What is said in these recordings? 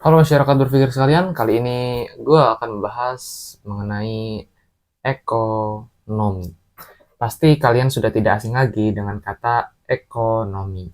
Halo masyarakat berpikir sekalian, kali ini gue akan membahas mengenai ekonomi. Pasti kalian sudah tidak asing lagi dengan kata ekonomi.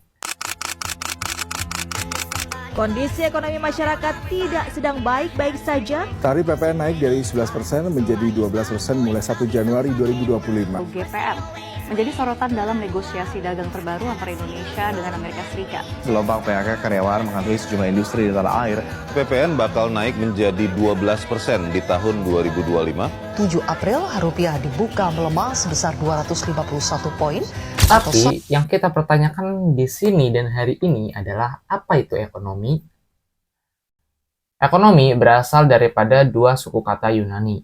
Kondisi ekonomi masyarakat tidak sedang baik-baik saja. Tarif PPN naik dari 11% menjadi 12% mulai 1 Januari 2025. GPR menjadi sorotan dalam negosiasi dagang terbaru antara Indonesia dengan Amerika Serikat. Gelombang PHK karyawan menghantui sejumlah industri di tanah air. PPN bakal naik menjadi 12% di tahun 2025. 7 April rupiah dibuka melemah sebesar 251 poin. Tapi yang kita pertanyakan di sini dan hari ini adalah apa itu ekonomi? Ekonomi berasal daripada dua suku kata Yunani.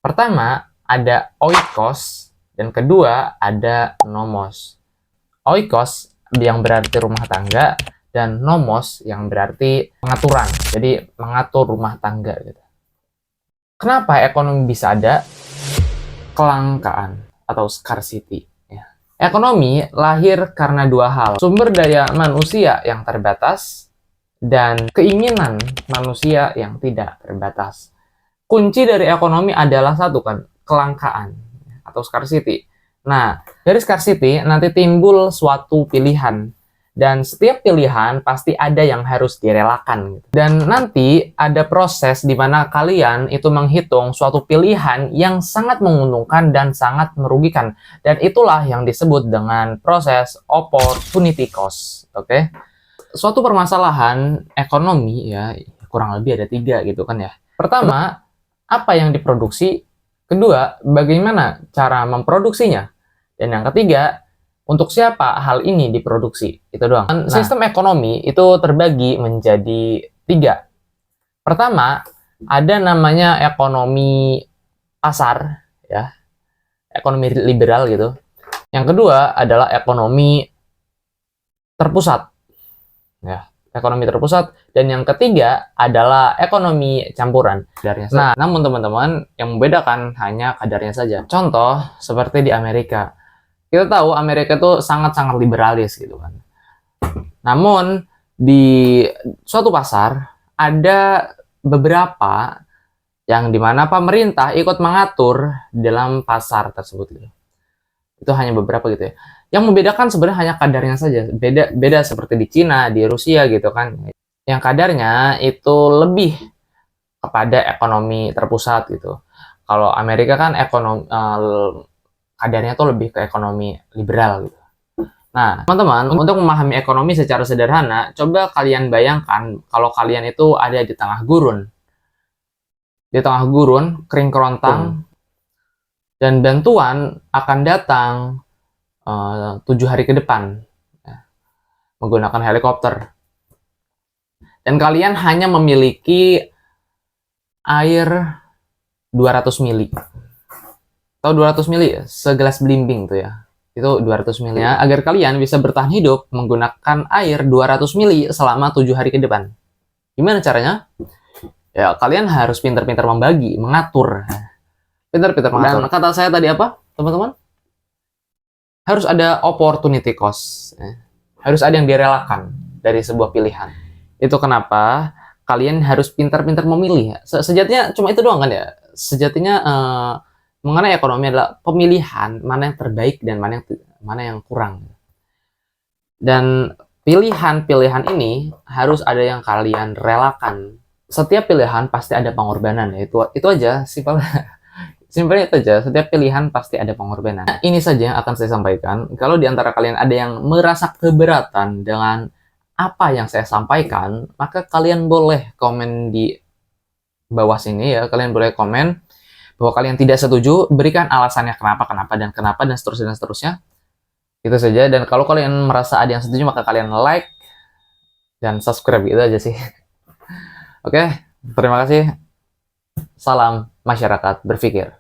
Pertama ada oikos dan kedua ada nomos. Oikos yang berarti rumah tangga dan nomos yang berarti pengaturan. Jadi mengatur rumah tangga gitu. Kenapa ekonomi bisa ada? Kelangkaan atau scarcity. Ekonomi lahir karena dua hal, sumber daya manusia yang terbatas dan keinginan manusia yang tidak terbatas. Kunci dari ekonomi adalah satu kan, kelangkaan atau scarcity. Nah, dari scarcity nanti timbul suatu pilihan. Dan setiap pilihan pasti ada yang harus direlakan. Dan nanti ada proses di mana kalian itu menghitung suatu pilihan yang sangat menguntungkan dan sangat merugikan. Dan itulah yang disebut dengan proses opportunity cost. Oke? Suatu permasalahan ekonomi ya kurang lebih ada 3 gitu kan ya. Pertama, apa yang diproduksi? Kedua, bagaimana cara memproduksinya? Dan yang ketiga, untuk siapa hal ini diproduksi? Itu doang. Nah, sistem ekonomi itu terbagi menjadi 3. Pertama, ada namanya ekonomi pasar, ya, ekonomi liberal gitu. Yang kedua adalah ekonomi terpusat, ya, ekonomi terpusat. Dan yang ketiga adalah ekonomi campuran. Nah, namun teman-teman, yang membedakan hanya kadarnya saja. Contoh seperti di Amerika. Kita tahu Amerika itu sangat-sangat liberalis gitu kan. Namun di suatu pasar ada beberapa yang dimana pemerintah ikut mengatur dalam pasar tersebut gitu. Itu hanya beberapa gitu ya. Yang membedakan sebenarnya hanya kadarnya saja. Beda seperti di Cina, di Rusia gitu kan. Yang kadarnya itu lebih kepada ekonomi terpusat gitu. Kalau Amerika kan ekonomi kadarnya tuh lebih ke ekonomi liberal gitu. Nah, teman-teman, untuk memahami ekonomi secara sederhana, coba kalian bayangkan kalau kalian itu ada di tengah gurun. Di tengah gurun, kering kerontang, dan bantuan akan datang 7 hari ke depan ya, menggunakan helikopter. Dan kalian hanya memiliki air 200 mili. Atau 200 mili, segelas belimbing tuh ya. Itu 200 mili ya, agar kalian bisa bertahan hidup menggunakan air 200 mili selama 7 hari ke depan. Gimana caranya? Ya, kalian harus pintar-pintar membagi, mengatur. Pintar-pintar mengatur. Dan kata saya tadi apa, teman-teman? Harus ada opportunity cost. Harus ada yang direlakan dari sebuah pilihan. Itu kenapa kalian harus pintar-pintar memilih. Sejatinya cuma itu doang kan ya? Sejatinya mengenai ekonomi adalah pemilihan mana yang terbaik dan mana yang kurang. Dan pilihan-pilihan ini harus ada yang kalian relakan. Setiap pilihan pasti ada pengorbanan ya. Itu aja, simpelnya itu aja. Setiap pilihan pasti ada pengorbanan. Nah, ini saja yang akan saya sampaikan. Kalau di antara kalian ada yang merasa keberatan dengan apa yang saya sampaikan, maka kalian boleh komen di bawah sini ya. Kalian boleh komen bahwa kalian tidak setuju, berikan alasannya kenapa, dan seterusnya. Itu saja. Dan kalau kalian merasa ada yang setuju, maka kalian like dan subscribe, gitu aja sih. Oke, terima kasih. Salam masyarakat berpikir.